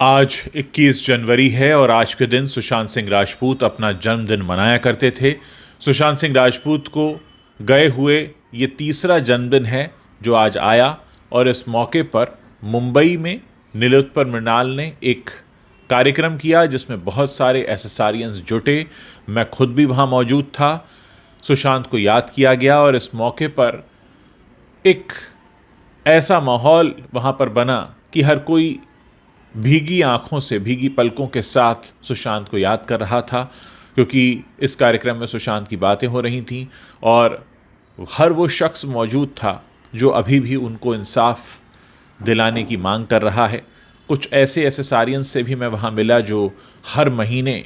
आज 21 जनवरी है और आज के दिन सुशांत सिंह राजपूत अपना जन्मदिन मनाया करते थे। सुशांत सिंह राजपूत को गए हुए ये तीसरा जन्मदिन है जो आज आया और इस मौके पर मुंबई में नीलोत्पल मृणाल ने एक कार्यक्रम किया जिसमें बहुत सारे एसेसारियंस जुटे। मैं खुद भी वहाँ मौजूद था। सुशांत को याद किया गया और इस मौके पर एक ऐसा माहौल वहाँ पर बना कि हर कोई भीगी आंखों से, भीगी पलकों के साथ सुशांत को याद कर रहा था, क्योंकि इस कार्यक्रम में सुशांत की बातें हो रही थीं और हर वो शख्स मौजूद था जो अभी भी उनको इंसाफ दिलाने की मांग कर रहा है। कुछ ऐसे एसेसारियंस से भी मैं वहाँ मिला जो हर महीने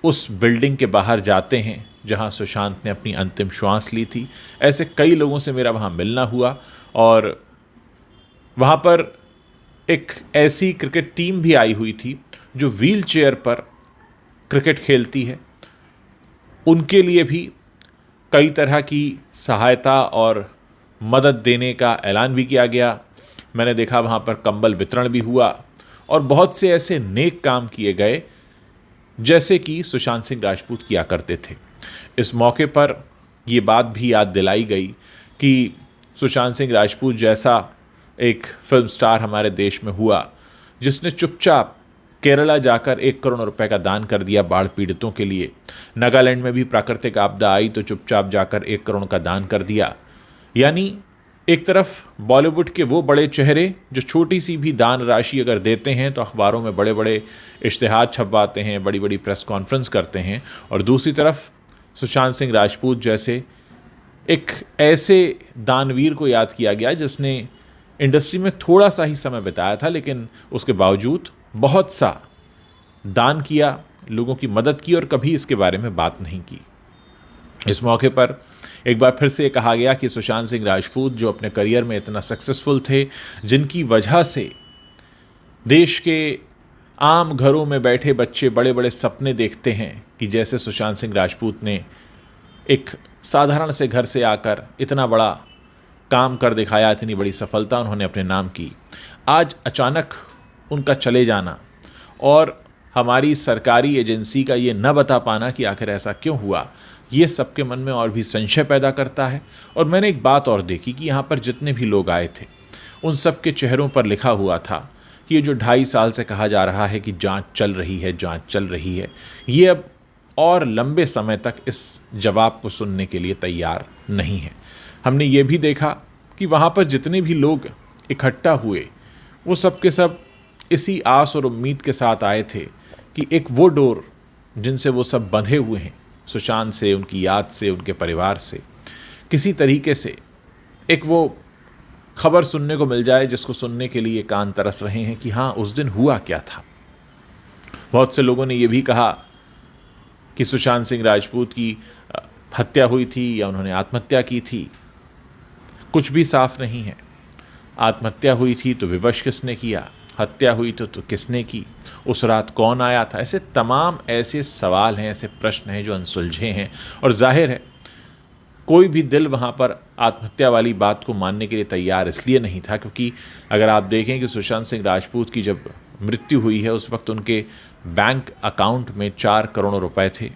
उस बिल्डिंग के बाहर जाते हैं जहाँ सुशांत ने अपनी अंतिम श्वास ली थी। ऐसे कई लोगों से मेरा वहाँ मिलना हुआ और वहाँ पर एक ऐसी क्रिकेट टीम भी आई हुई थी जो व्हील चेयर पर क्रिकेट खेलती है। उनके लिए भी कई तरह की सहायता और मदद देने का ऐलान भी किया गया। मैंने देखा वहाँ पर कंबल वितरण भी हुआ और बहुत से ऐसे नेक काम किए गए जैसे कि सुशांत सिंह राजपूत किया करते थे। इस मौके पर ये बात भी याद दिलाई गई कि सुशांत सिंह राजपूत जैसा एक फिल्म स्टार हमारे देश में हुआ जिसने चुपचाप केरला जाकर 1 करोड़ रुपए का दान कर दिया बाढ़ पीड़ितों के लिए। नागालैंड में भी प्राकृतिक आपदा आई तो चुपचाप जाकर 1 करोड़ का दान कर दिया। यानी एक तरफ बॉलीवुड के वो बड़े चेहरे जो छोटी सी भी दान राशि अगर देते हैं तो अखबारों में बड़े बड़े इश्तिहार छपवाते हैं, बड़ी बड़ी प्रेस कॉन्फ्रेंस करते हैं, और दूसरी तरफ सुशांत सिंह राजपूत जैसे एक ऐसे दानवीर को याद किया गया जिसने इंडस्ट्री में थोड़ा सा ही समय बिताया था लेकिन उसके बावजूद बहुत सा दान किया, लोगों की मदद की और कभी इसके बारे में बात नहीं की। इस मौके पर एक बार फिर से कहा गया कि सुशांत सिंह राजपूत जो अपने करियर में इतना सक्सेसफुल थे, जिनकी वजह से देश के आम घरों में बैठे बच्चे बड़े बड़े सपने देखते हैं कि जैसे सुशांत सिंह राजपूत ने एक साधारण से घर से आकर इतना बड़ा काम कर दिखाया, इतनी बड़ी सफलता उन्होंने अपने नाम की। आज अचानक उनका चले जाना और हमारी सरकारी एजेंसी का ये न बता पाना कि आखिर ऐसा क्यों हुआ, ये सबके मन में और भी संशय पैदा करता है। और मैंने एक बात और देखी कि यहाँ पर जितने भी लोग आए थे उन सब के चेहरों पर लिखा हुआ था कि ये जो 2.5 साल से कहा जा रहा है कि जांच चल रही है, जांच चल रही है, ये अब और लंबे समय तक इस जवाब को सुनने के लिए तैयार नहीं है। हमने ये भी देखा कि वहाँ पर जितने भी लोग इकट्ठा हुए वो सब के सब इसी आस और उम्मीद के साथ आए थे कि एक वो डोर जिनसे वो सब बंधे हुए हैं, सुशांत से, उनकी याद से, उनके परिवार से, किसी तरीके से एक वो खबर सुनने को मिल जाए जिसको सुनने के लिए कान तरस रहे हैं कि हाँ, उस दिन हुआ क्या था। बहुत से लोगों ने ये भी कहा कि सुशांत सिंह राजपूत की हत्या हुई थी या उन्होंने आत्महत्या की थी। कुछ भी साफ नहीं है। आत्महत्या हुई थी तो विवश किसने किया, हत्या हुई तो किसने की, उस रात कौन आया था, ऐसे तमाम ऐसे सवाल हैं, ऐसे प्रश्न हैं जो अनसुलझे हैं। और जाहिर है कोई भी दिल वहाँ पर आत्महत्या वाली बात को मानने के लिए तैयार इसलिए नहीं था क्योंकि अगर आप देखें कि सुशांत सिंह राजपूत की जब मृत्यु हुई है उस वक्त उनके बैंक अकाउंट में 4 करोड़ रुपए थे,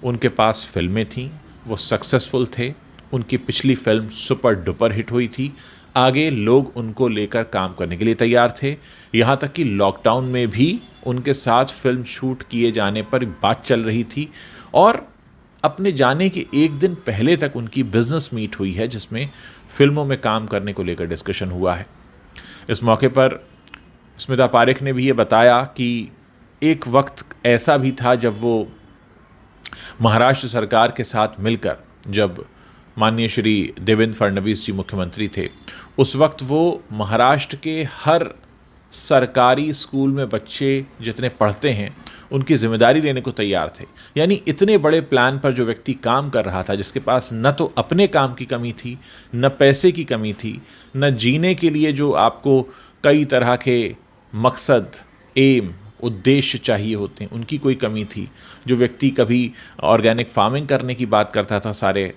उनके पास फिल्में थीं, वो सक्सेसफुल थे, उनकी पिछली फिल्म सुपर डुपर हिट हुई थी, आगे लोग उनको लेकर काम करने के लिए तैयार थे। यहाँ तक कि लॉकडाउन में भी उनके साथ फिल्म शूट किए जाने पर बात चल रही थी और अपने जाने के एक दिन पहले तक उनकी बिजनेस मीट हुई है जिसमें फिल्मों में काम करने को लेकर डिस्कशन हुआ है। इस मौके पर स्मिता पारेख ने भी ये बताया कि एक वक्त ऐसा भी था जब वो महाराष्ट्र सरकार के साथ मिलकर, जब माननीय श्री देवेंद्र फडणवीस जी मुख्यमंत्री थे, उस वक्त वो महाराष्ट्र के हर सरकारी स्कूल में बच्चे जितने पढ़ते हैं उनकी जिम्मेदारी लेने को तैयार थे। यानी इतने बड़े प्लान पर जो व्यक्ति काम कर रहा था, जिसके पास न तो अपने काम की कमी थी, न पैसे की कमी थी, न जीने के लिए जो आपको कई तरह के मकसद, एम, उद्देश्य चाहिए होते हैं, उनकी कोई कमी थी। जो व्यक्ति कभी ऑर्गेनिक फार्मिंग करने की बात करता था सारे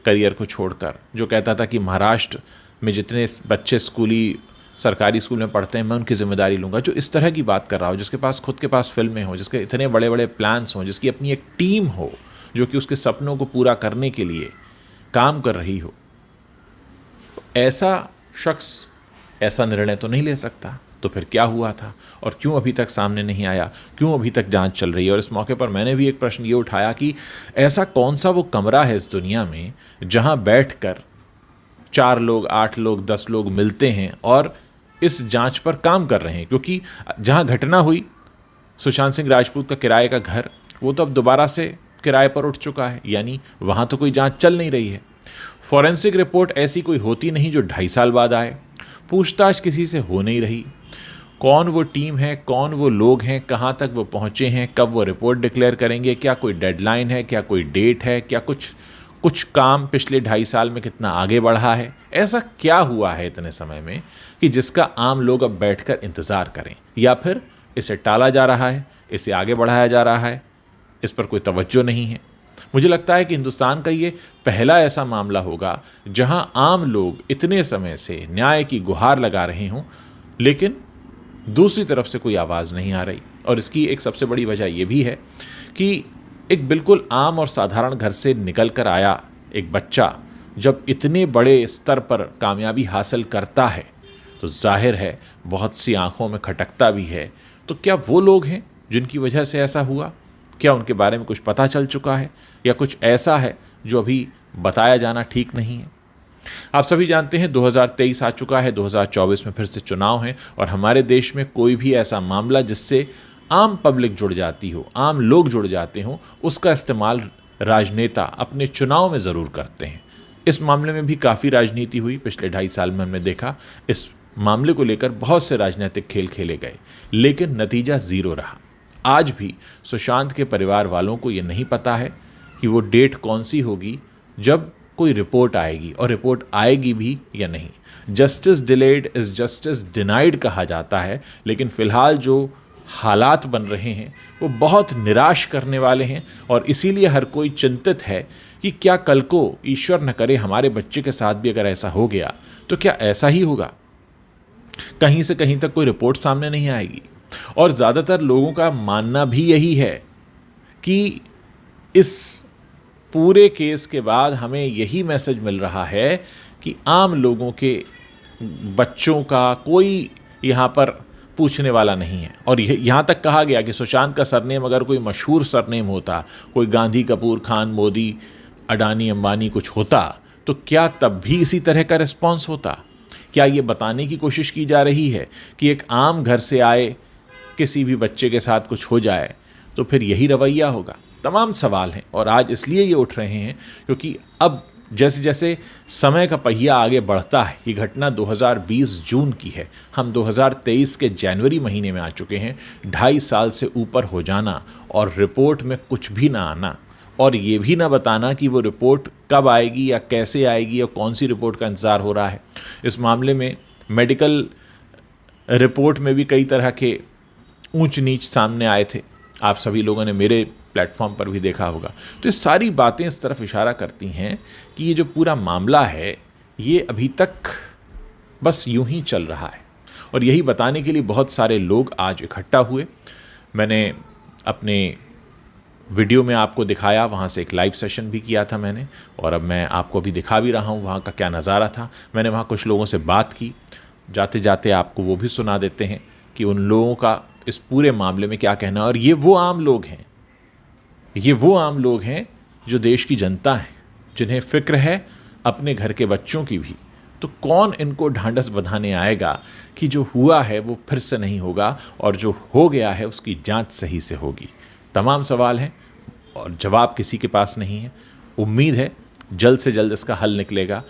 करियर को छोड़कर, जो कहता था कि महाराष्ट्र में जितने बच्चे स्कूली सरकारी स्कूल में पढ़ते हैं, मैं उनकी जिम्मेदारी लूँगा। जो इस तरह की बात कर रहा हो, जिसके पास खुद के पास फिल्में हो, जिसके इतने बड़े बड़े प्लान्स हों, जिसकी अपनी एक टीम हो जो कि उसके सपनों को पूरा करने के लिए काम कर रही हो, ऐसा शख्स ऐसा निर्णय तो नहीं ले सकता। तो फिर क्या हुआ था और क्यों अभी तक सामने नहीं आया, क्यों अभी तक जांच चल रही है? और इस मौके पर मैंने भी एक प्रश्न ये उठाया कि ऐसा कौन सा वो कमरा है इस दुनिया में जहां बैठकर 4 लोग, 8 लोग, 10 लोग मिलते हैं और इस जांच पर काम कर रहे हैं? क्योंकि जहां घटना हुई, सुशांत सिंह राजपूत का किराए का घर, वो तो अब दोबारा से किराए पर उठ चुका है, यानी वहां तो कोई जांच चल नहीं रही है। फॉरेंसिक रिपोर्ट ऐसी कोई होती नहीं जो 2.5 साल बाद आए। पूछताछ किसी से हो नहीं रही। कौन वो टीम है, कौन वो लोग हैं, कहाँ तक वो पहुँचे हैं, कब वो रिपोर्ट डिक्लेयर करेंगे, क्या कोई डेडलाइन है, क्या कोई डेट है, क्या कुछ काम पिछले 2.5 साल में कितना आगे बढ़ा है? ऐसा क्या हुआ है इतने समय में कि जिसका आम लोग अब बैठकर इंतज़ार करें? या फिर इसे टाला जा रहा है, इसे आगे बढ़ाया जा रहा है, इस पर कोई तवज्जो नहीं है? मुझे लगता है कि हिंदुस्तान का ये पहला ऐसा मामला होगा जहां आम लोग इतने समय से न्याय की गुहार लगा रहे हों, लेकिन दूसरी तरफ से कोई आवाज़ नहीं आ रही। और इसकी एक सबसे बड़ी वजह यह भी है कि एक बिल्कुल आम और साधारण घर से निकल कर आया एक बच्चा जब इतने बड़े स्तर पर कामयाबी हासिल करता है तो जाहिर है बहुत सी आंखों में खटकता भी है। तो क्या वो लोग हैं जिनकी वजह से ऐसा हुआ? क्या उनके बारे में कुछ पता चल चुका है या कुछ ऐसा है जो अभी बताया जाना ठीक नहीं है? आप सभी जानते हैं 2023 आ चुका है, 2024 में फिर से चुनाव हैं और हमारे देश में कोई भी ऐसा मामला जिससे आम पब्लिक जुड़ जाती हो, आम लोग जुड़ जाते हों, उसका इस्तेमाल राजनेता अपने चुनाव में ज़रूर करते हैं। इस मामले में भी काफ़ी राजनीति हुई पिछले 2.5 साल में। हमने देखा इस मामले को लेकर बहुत से राजनीतिक खेल खेले गए, लेकिन नतीजा ज़ीरो रहा। आज भी सुशांत के परिवार वालों को ये नहीं पता है कि वो डेट कौन सी होगी जब कोई रिपोर्ट आएगी, और रिपोर्ट आएगी भी या नहीं। Justice delayed is justice denied कहा जाता है, लेकिन फ़िलहाल जो हालात बन रहे हैं वो बहुत निराश करने वाले हैं। और इसीलिए हर कोई चिंतित है कि क्या कल को, ईश्वर न करे, हमारे बच्चे के साथ भी अगर ऐसा हो गया तो क्या ऐसा ही होगा? कहीं से कहीं तक कोई रिपोर्ट सामने नहीं आएगी। और ज़्यादातर लोगों का मानना भी यही है कि इस पूरे केस के बाद हमें यही मैसेज मिल रहा है कि आम लोगों के बच्चों का कोई यहाँ पर पूछने वाला नहीं है। और यहाँ तक कहा गया कि सुशांत का सरनेम अगर कोई मशहूर सरनेम होता, कोई गांधी, कपूर, खान, मोदी, अडानी, अंबानी कुछ होता, तो क्या तब भी इसी तरह का रिस्पॉन्स होता? क्या ये बताने की कोशिश की जा रही है कि एक आम घर से आए किसी भी बच्चे के साथ कुछ हो जाए तो फिर यही रवैया होगा? तमाम सवाल हैं और आज इसलिए ये उठ रहे हैं क्योंकि अब जैसे जैसे समय का पहिया आगे बढ़ता है, ये घटना 2020 जून की है, हम 2023 के जनवरी महीने में आ चुके हैं। 2.5 साल से ऊपर हो जाना और रिपोर्ट में कुछ भी ना आना, और ये भी ना बताना कि वो रिपोर्ट कब आएगी या कैसे आएगी या कौन सी रिपोर्ट का इंतज़ार हो रहा है। इस मामले में मेडिकल रिपोर्ट में भी कई तरह के ऊंच नीच सामने आए थे, आप सभी लोगों ने मेरे प्लेटफॉर्म पर भी देखा होगा। तो ये सारी बातें इस तरफ इशारा करती हैं कि ये जो पूरा मामला है ये अभी तक बस यूं ही चल रहा है। और यही बताने के लिए बहुत सारे लोग आज इकट्ठा हुए। मैंने अपने वीडियो में आपको दिखाया, वहाँ से एक लाइव सेशन भी किया था मैंने, और अब मैं आपको भी दिखा भी रहा हूँ वहाँ का क्या नज़ारा था। मैंने वहाँ कुछ लोगों से बात की, जाते जाते आपको वो भी सुना देते हैं कि उन लोगों का इस पूरे मामले में क्या कहना। और ये वो आम लोग हैं, ये वो आम लोग हैं जो देश की जनता है, जिन्हें फ़िक्र है अपने घर के बच्चों की भी। तो कौन इनको ढांढस बंधाने आएगा कि जो हुआ है वो फिर से नहीं होगा और जो हो गया है उसकी जांच सही से होगी? तमाम सवाल हैं और जवाब किसी के पास नहीं है। उम्मीद है जल्द से जल्द इसका हल निकलेगा।